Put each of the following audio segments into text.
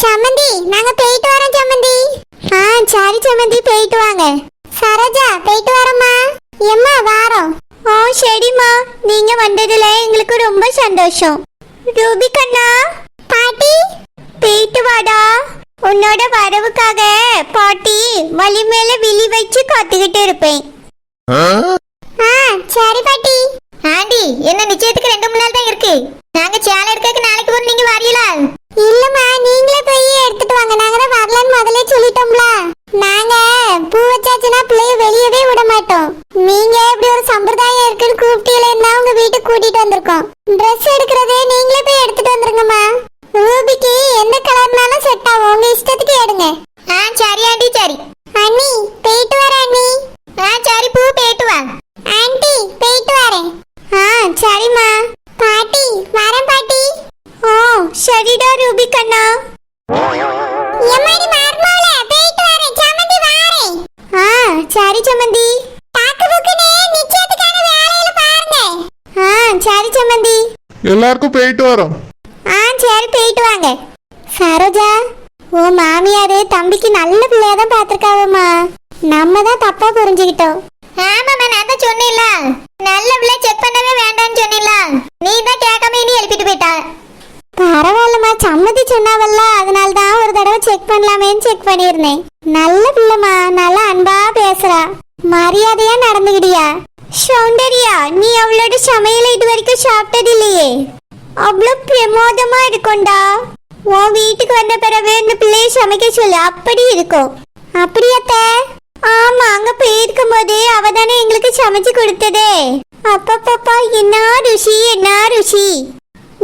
சம்மந்தி நாங்க போயிட்டு வரோம் சம்மந்தி. சரி சம்மந்தி போயிட்டு வாங்க. சரோஜா போயிட்டு வரோம்மா. எம்மா வாரோம். சரிம்மா, நீங்க வந்ததுல எங்களுக்கு ரொம்ப சந்தோஷம். ரூபி கண்ணா பாட்டி போயிட்டு வாடா. உன்னோட வரவுக்காக பாட்டி வலி மேல விழி வச்சு காத்துக்கிட்டு இருப்பேன். சரி பாட்டி. ஆண்டி என்ன நிச்சயத்துக்கு 2 மணி நேரம் தான் இருக்கு. நாங்க சேலை எடுக்க நாளைக்கு போற, நீங்க வரீங்களா? இல்லம்மா, நீங்களே போய் எடுத்துட்டு வாங்க. நாங்க தான் வரலன்னு முதல்ல சொல்லிட்டோம்ல. நாங்க பூ வச்சாச்சுன்னா பிள்ளைய வெளியவே விட மாட்டோம். நீங்க இப்படி ஒரு சம்பிரதாயம் இருக்குன்னு கூப்பிட்டீங்களா, உங்க வீட்டுக்கு கூட்டிட்டு வந்திருக்கோம். ட்ரெஸ் எடுக்கிறதே நீங்களே போய் எடுத்துட்டு வந்துருங்கம்மா. ரூபிக்கு எந்த கலர்னாலும் செட் ஆகும், உங்க இஷ்டத்துக்கு எடுங்க. சரி ஆண்டி. சரி அண்ணி போயிட்டு வரேன் அண்ணி. சரி பூ போயிட்டு வா. ஆண்டி போயிட்டு வரேன். சரிம்மா. பாட்டி வரேன் பாட்டி. சரிடா ரூபி கண்ணா. எம்மாடி மார்மாவளே போயிட்டு வரேன். சம்மந்தி வரேன். சரி சம்மந்தி. பாக்கு புக்குனே நிச்சயத்துக்கான வேலையில பாருங்க. சரி சம்மந்தி. எல்லாருக்கும் போயிட்டு வரோம். சரி போயிட்டு வாங்க. சரோஜா, ஓ மாமியாரு தம்பிக்கு நல்ல பிள்ளையா தான் பாத்துருக்காவம்மா. நம்ம தான் தப்பா புரிஞ்சுக்கிட்டோம். ஆமாம்மா, நான் தான் சொன்னேன்ல, நல்ல பிள்ளை செக் பண்ணவே வேண்டாம்னு சொன்னேன்ல. நீ தான் கேட்காம இனி எழுப்பிட்டு போயிட்டா. பரவாயில்லம்மா, சம்மதி சொன்னாவல்ல, அதனால தான் ஒரு தடவை செக் பண்ணலாமேன்னு செக் பண்ணியிருந்தேன். நல்ல பிள்ளைமா, நல்லா அன்பா பேசுறா, மரியாதையா நடந்துக்கிடியா. சௌந்தர்யா, நீ அவளோட சமையலை இது வரைக்கும் சாப்பிட்டது இல்லையே. அவ்வளோ பிரமோதமா இருக்கும்டா. உன் வீட்டுக்கு வந்த பிறகு இந்த பிள்ளைய சமைக்க சொல்லு, அப்படி இருக்கும். அப்படியாத்த? ஆமா, அங்க போயிருக்கும் போது அவ தானே எங்களுக்கு சமைச்சு கொடுத்ததே. அப்பப்பப்பா, என்ன ருசி என்ன ருசி.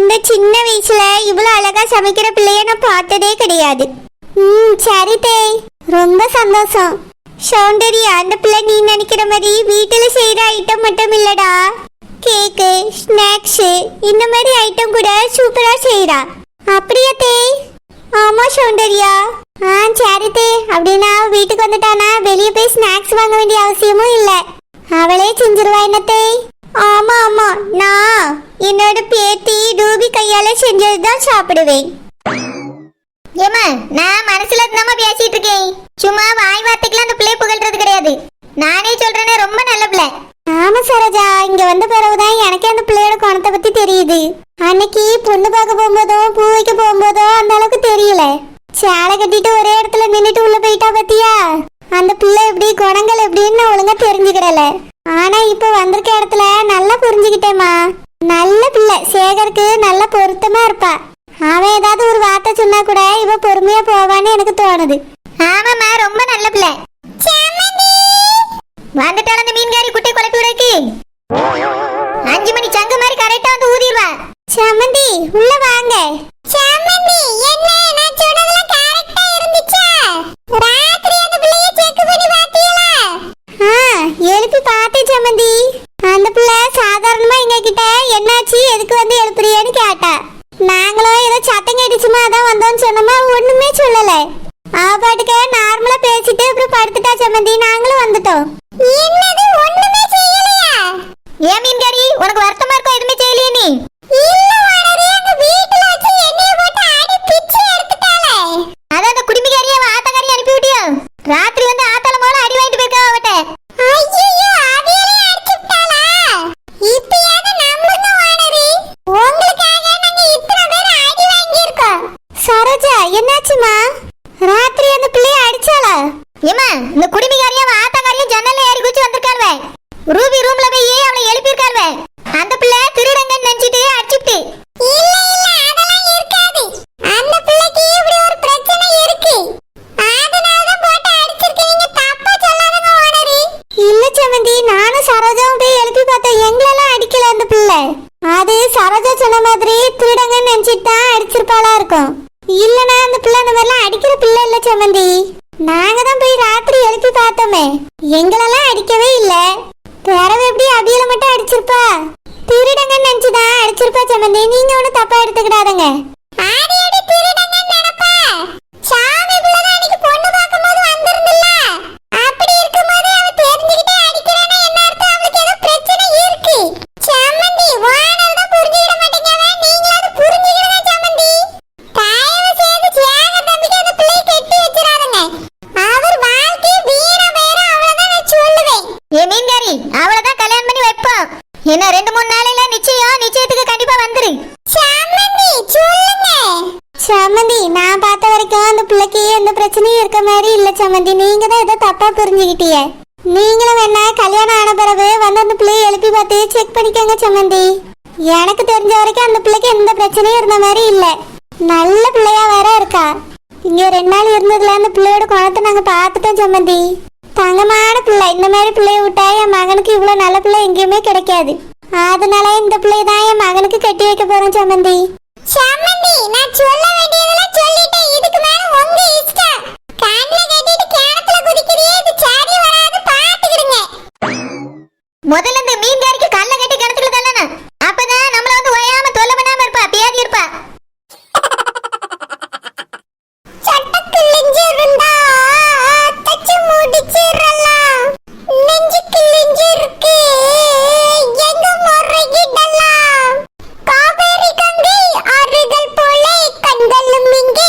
இந்த சின்ன வயசுல இவ்வளவு அழகா சமைக்கிற பிள்ளைய நான் பார்த்ததே கிடையாது. சரி தே, ரொம்ப சந்தோஷம். சௌந்தர்யா, அந்த பிள்ளை நீ நினைக்கிற மாதிரி வீட்டுல செய்யற ஐட்டம் மட்டும் இல்லடா, கேக்கு ஸ்நாக்ஸ் இந்த மாதிரி ஐட்டம் கூட சூப்பரா செய்யறா. அப்படியா தே? ஆமா சௌந்தர்யா. சரி தே, அப்படின்னா வீட்டுக்கு வந்துட்டானா வெளியே போய் ஸ்நாக்ஸ் வாங்க வேண்டிய அவசியமும் இல்லை, அவளே செஞ்சிருவா என்னத்தே? ஆமா ஆமா, நான் என்னோட பேத்தி ரூபி கையால செஞ்சதுதான் சாப்பிடுவேன். ஏமா, நான் மனசுல இருந்தாம பேசிட்டு இருக்கேன், சும்மா வாய் வார்த்தைக்கெல்லாம் அந்த பிள்ளை புகழ்றது கிடையாது. நானே சொல்றேனே, ரொம்ப நல்ல பிள்ளை. ஆமா சரோஜா, இங்க வந்த பிறகுதான் எனக்கே அந்த பிள்ளையோட குணத்தை பத்தி தெரியுது. அன்னைக்கு பொண்ணு பார்க்க போகும்போதோ பூ வைக்க போகும்போதோ அந்த அளவுக்கு தெரியல. சேலை கட்டிட்டு ஒரே இடத்துல நின்னுட்டு உள்ள போயிட்டா பத்தியா, அந்த பிள்ளை எப்படி குணங்கள் எப்படின்னு ஒழுங்கா தெரிஞ்சுக்கிடல. ஆனா இப்ப வந்திருக்க இடத்துல நல்லா புரிஞ்சுக்கிட்டேமா. நல்ல பிள்ளை, சேகருக்கு நல்ல பொருத்தமா இருப்பா. அவன் ஏதாவது ஒரு வார்த்தை சொன்னா கூட இவ பொறுமையா போவான்னு எனக்கு தோணுது. ஆமாமா, ரொம்ப நல்ல பிள்ளை. வந்துட்டால அந்த மீன்காரி குட்டை குழப்பி விடக்கு 5 மணி சங்கு மாதிரி கரெக்டா வந்து ஊதிடுவா. சம்மந்தி உள்ள வாங்க. சம்மந்தி, என்ன நான் சொன்னதெல்லாம் கரெக்டா இருந்துச்சா? ராத்திரி அந்த பிள்ளைய செக் பண்ணி பாத்தீங்களா? எழுப்பி பார்த்தேன் சம்மந்தி. அந்த பிள்ளை சாதாரணமா எங்க கிட்ட என்னாச்சு எதுக்கு வந்து எழுப்புறியன்னு கேட்டா. நாங்களும் ஏதோ சத்தம் கேட்டுச்சுமா அதான் வந்தோம்னு சொன்னோமா, ஒண்ணுமே சொல்லல. அவ பாட்டுக்கு நார்மலா பேசிட்டு அப்புறம் படுத்துட்டா சம்மந்தி. நாங்களும் வந்துட்டோம். என்னது, ஒண்ணுமே செய்யலையா? ஏன் மீன்காரி, உனக்கு வருத்தமா இருக்கோ? எதுவுமே செய்யலையே நீ? இல்ல வாடரே, அந்த வீட்ல வச்சு என்னைய போட்டு அடி பிச்சு எடுத்துட்டாளே. அத அந்த குடிமிகாரியை ஆத்தகாரி அனுப்பி விட்டியா? ராத்திரி வந்து ஆத்தால மேல அடி வாங்கிட்டு போயிருக்கா அவட்ட. ஐயோ, அதையே அடிச்சுட்டாளா? இப்பயாவது நம்புங்க வாடரே, உங்களுக்காக நாங்க இத்தனை பேர் அடி வாங்கி இருக்கோம். சரோஜா, என்னாச்சுமா? ராத்திரி அந்த பிள்ளைய அடிச்சாளா? ஏமா, இந்த குடிமிகாரியா ஆத்தாகாரியா ஜன்னல்ல ஏறி குச்சி வந்திருக்காள்வே. ரூபி ரூம்ல போய் அவளை எழுப்பியிருக்காள்வே. அந்த பிள்ளை திருடங்கன்னு நினைச்சிட்டு அடிச்சுட்டு. இல்ல இல்ல, அதெல்லாம் இருக்காது. அந்த பிள்ளைக்கு இப்படி ஒரு பிரச்சனை இருக்கு, அதனால தான் போட்டு அடிச்சிருக்கீங்க. தப்பா சொல்லாதங்க ஓனரி. இல்ல சமந்தி, நானும் சரோஜாவும் போய் எழுப்பி பார்த்தோம், எங்களெல்லாம் அடிக்கல அந்த பிள்ளை. அது சரோஜா சொன்ன மாதிரி திருடங்கன்னு நினைச்சிட்டு தான் அடிச்சிருப்பாளா இருக்கும். இல்லனா அந்த பிள்ளை அந்த மாதிரிலாம் அடிக்கிற பிள்ளை இல்ல சமந்தி. நாங்க தான் போய் ராத்திரி எழுப்பி பார்த்தோமே, எங்களெல்லாம் அடிக்கவே இல்ல. பிறவு எப்படி அவியல மட்டும் அடிச்சிருப்பா? திருடங்கன்னு நினைச்சுதான் அடிச்சிருப்பா சமந்தி. நீங்க ஒன்னும் தப்பா எடுத்துக்கிடாதங்க. சாமி பிள்ளைதான் அன்னைக்கு பொண்ணு பார்க்கும்போது வந்திருந்துல்ல, அப்படி இருக்கும்போது அவ தெரிஞ்சுக்கிட்டே அடிக்கிறேன்னா என்ன அர்த்தம்? அவளுக்கு ஏதோ பிரச்சனை இருக்கு சமந்தி. வானல் தான் புரிஞ்சுக்கிட மாட்டேங்காம, நீங்களாவது புரிஞ்சுக்கிடுங்க சமந்தி. தயவு செய்து தியாகத்தை சம்மந்தி நான் பார்த்த வரைக்கும் அந்த பிள்ளைக்கு எந்த பிரச்சனையும் இருக்க மாதிரி இல்ல சம்மந்தி. நீங்க தான் ஏதோ தப்பா புரிஞ்சுக்கிட்டீங்க. நீங்களும் வேணா கல்யாணம் ஆன பிறகு வந்து அந்த பிள்ளையை எழுப்பி பார்த்து செக் பண்ணிக்கோங்க சம்மந்தி. எனக்கு தெரிஞ்ச வரைக்கும் அந்த பிள்ளைக்கு எந்த பிரச்சனையும் இருந்த மாதிரி இல்ல. நல்ல பிள்ளையா வேற இருக்கா. இங்க 2 நாள் இருந்ததுல அந்த பிள்ளையோட குணத்தை நாங்க பார்த்துட்டோம் சம்மந்தி. தங்கமான பிள்ளை. இந்த மாதிரி பிள்ளைய விட்டா என் மகனுக்கு இவ்வளவு நல்ல பிள்ளை எங்கேயுமே கிடைக்காது. அதனால இந்த பிள்ளைய தான் என் மகனுக்கு கட்டி வைக்க போறேன் சம்மந்தி. சம்மந்தி நான் சொல்ல வேண்டியதெல்லாம் சொல்லிட்டேன். இதுக்கு மேல உங்க இஷ்டம். கால்ல கட்டிட்டு கிணத்துல குதிக்கிறியே, இது சரி வராது, பாத்துக்கிடுங்க. முதல்ல இந்த மீன்காரிக்கு கால்ல கட்டி கிணத்துல தள்ளணும். அப்பதான் நம்மள வந்து ஓயாம தொல்லை பண்ணாம இருப்பா, பேதி இருப்பா. சட்டக்கு லெஞ்சிருந்தா தச்சு முடிச்சிரலாம். நெஞ்சுக்கு லெஞ்சிருக்கு எங்க முறையிடலாம். காவேரி கங்கை ஆறுகள் போல கண்களும் இங்கே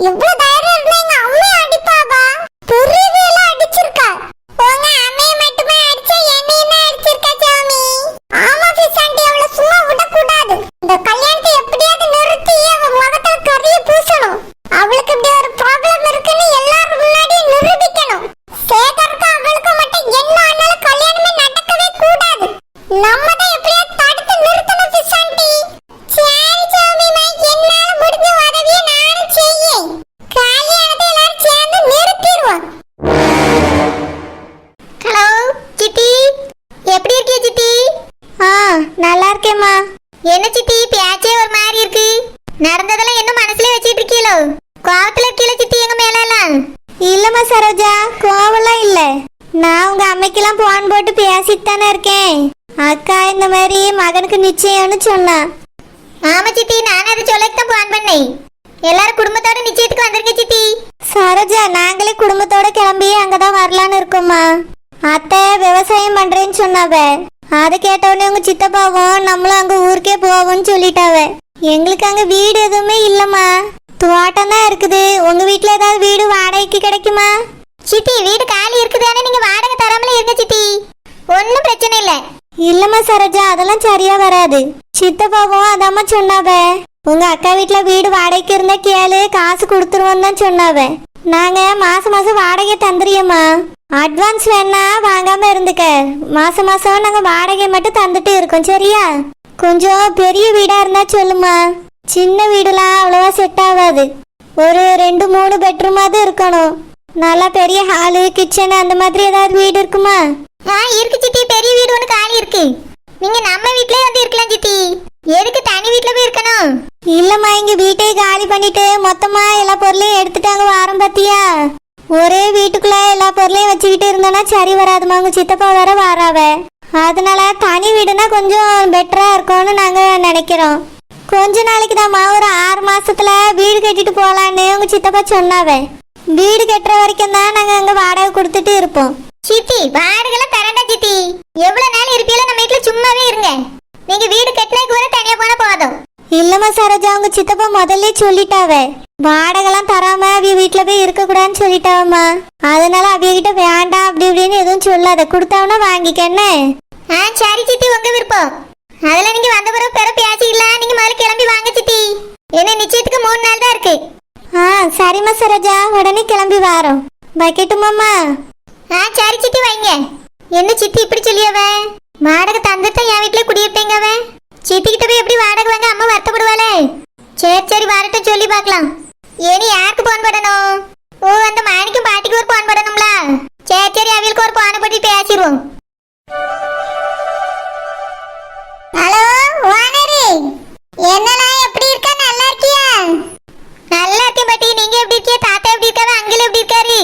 இவ்வளவு தைரியம் இருந்தா எங்க அம்மையை அடிப்பாவா? புரியுதுல அடிச்சிருக்கா. உங்க அம்மையை மட்டுமே அடிச்சா என்னையும் அடிச்சிருக்கா சாமி. ஆமா பிசாண்டி, அவளை சும்மா விடக்கூடாது. இந்த கல்யாணத்தை எப்படியாவது நிறுத்தி அவ முகத்துல கரிய பூசணும். அவளுக்கு இப்படி ஒரு ப்ராப்ளம் இருக்குன்னு எல்லாரும் முன்னாடி நிரூபிக்கணும். சேகருக்கு அவளுக்கு மட்டும் என்ன ஆனாலும் கல்யாணமே நடக்கவே கூடாது. நம்ம தான் எப்படியாவது தடுத்து நிறுத்தணும் பிசாண்டி. சரி சாமிமா, என்னால முடிஞ்ச உதவியை நானும் செய்யேன். கல்யாணத்தை எல்லாரும் சேர்ந்து நிறுத்திடுவோம். ஹலோ சித்தி, எப்படி இருக்கீ சித்தி? நல்லா இருக்கேம்மா. என்ன சித்தி பேச்சே ஒரு மாதிரி இருக்கு? நடந்ததெல்லாம் என்ன மனசுல வச்சிட்டு இருக்கீங்களோ? கோவத்துல இருக்கீல சித்தி எங்க மேலாம்? இல்லம்மா சரோஜா, கோவம்லாம் இல்ல. நான் உங்க அம்மைக்கெல்லாம் போன் போட்டு பேசிட்டு தானே இருக்கேன். அக்கா இந்த மாதிரி மகனுக்கு நிச்சயம்னு சொன்னா. ஆமா சித்தி, நான் அதை சொல்லத்தான் போன் பண்ணேன். எல்லாரும் குடும்பத்தோட நிச்சயத்துக்கு வந்திருக்க சித்தி. சரோஜா, நாங்களே குடும்பத்தோட கிளம்பி அங்கதான் வரலான்னு இருக்கோம்மா. அத்தை விவசாயம் பண்றேன்னு சொன்னாவ. அதை கேட்டவுடனே உங்க சித்தப்பாவும் நம்மளும் அங்க ஊருக்கே போவோம்னு சொல்லிட்டாவ. எங்களுக்கு அங்க வீடு எதுவுமே இல்லம்மா, தோட்டம் தான் இருக்குது. உங்க வீட்டுல ஏதாவது வீடு வாடகைக்கு கிடைக்குமா? சித்தி, வீடு காலி இருக்குதானே, நீங்க வாடகை தராமலே இருங்க சித்தி, ஒன்னும் பிரச்சனை இல்ல. இல்லம்மா சரோஜா, அதெல்லாம் சரியா வராது. சித்தப்பாவும் அதாம்மா சொன்னாவ. உங்க அக்கா வீட்டுல வீடு வாடகைக்கு இருந்தா கேளு, காசு கொடுத்துருவோம் தான் சொன்னாவ. நாங்க மாசம் மாசம் வாடகை தந்துறியம்மா. அட்வான்ஸ் வேணா வாங்காம இருந்துக்க. மாசம் மாசம் நாங்க வாடகை மட்டும் தந்துட்டு இருக்கோம், சரியா? கொஞ்சம் பெரிய வீடா இருந்தா சொல்லுமா. சின்ன வீடுலாம் அவ்வளவா செட் ஆகாது. ஒரு 2-3 பெட்ரூமாவது இருக்கணும். நல்லா பெரிய ஹாலு, கிச்சன் அந்த மாதிரி ஏதாவது வீடு இருக்குமா? இருக்கு சித்தி, பெரிய வீடு ஒன்று காலி இருக்கு. நீங்க நம்ம வீட்லயே வந்து இருக்கலாம் சித்தி. எதுக்கு தனி வீட்ல போய் இருக்கணும்? இல்லம்மா, இங்க வீட்டை காலி பண்ணிட்டு மொத்தமா எல்லா பொருளையும் எடுத்துட்டாங்க வாரம் பாத்தியா. ஒரே வீட்டுக்குள்ள எல்லா பொருளையும் வச்சுக்கிட்டு இருந்தோம்னா சரி வராதுமா. உங்க சித்தப்பா வேற வாராவ. அதனால தனி வீடுனா கொஞ்சம் பெட்டரா இருக்கும்னு நாங்க நினைக்கிறோம். கொஞ்ச நாளைக்கு தான்மா, ஒரு 6 மாசத்துல வீடு கட்டிட்டு போலான்னு உங்க சித்தப்பா சொன்னாவே. வீடு கட்டுற வரைக்கும் தான் நாங்க அங்க வாடகை கொடுத்துட்டு இருப்போம். சித்தி, வாடகைலாம் தரண்டா சித்தி. எவ்வளவு நாள் இருப்பீங்களோ நம்ம வீட்டுல சும்மாவே இருங்க. நீங்க வீடு கட்டினதுக்கு வர தனியா போனா போதும். இல்லம்மா சரோஜா, உங்க சித்தப்பா முதல்ல சொல்லிட்டாவே. வாடகைலாம் தராம அவிய வீட்டுல போய் இருக்க கூடாதுன்னு சொல்லிட்டாவம்மா. அதனால அவிய கிட்ட வேண்டாம் அப்படி இப்படின்னு எதுவும் சொல்லாத, கொடுத்தாவனா வாங்கிக்கன்னு. சரி சித்தி, உங்க விருப்பம். அதெல்லாம் நீங்க வந்த பிறகு பேசிக்கலாம். நீங்க முதல்ல கிளம்பி வாங்க சித்தி. என்ன நிச்சயத்துக்கு 3 நாள் தான் இருக்கு. சரிம்மா சரோஜா, உடனே கிளம்பி வாரோம். வைக்கட்டுமாம்மா? சரி சித்தி, வைங்க. என்ன சித்தி இப்படி சொல்லியவ? வாடகை தந்துட்டு என் வீட்டுல குடியிருப்பேங்க அவ. சித்திக்கிட்ட போய் எப்படி வாடகை வாங்க அம்மா வருத்தப்படுவாளே. சரி சரி, வரட்டும், சொல்லி பார்க்கலாம். இனி யாருக்கு போன் பண்ணணும்? ஓ, அந்த மாணிக்கும் பாட்டிக்கு ஒரு போன் பண்ணணும்ல. சரி சரி, அவளுக்கு ஒரு போனை போட்டு பேசிடுவோம். ஹலோ ஓனரு, என்னலாம் எப்படி இருக்க? நல்லா இருக்கியா? நல்லா இருக்கேன் பாட்டி, நீங்க எப்படி இருக்கீங்க? தாத்தா எப்படி இருக்காரு? அங்கிள் எப்படி இருக்காரு?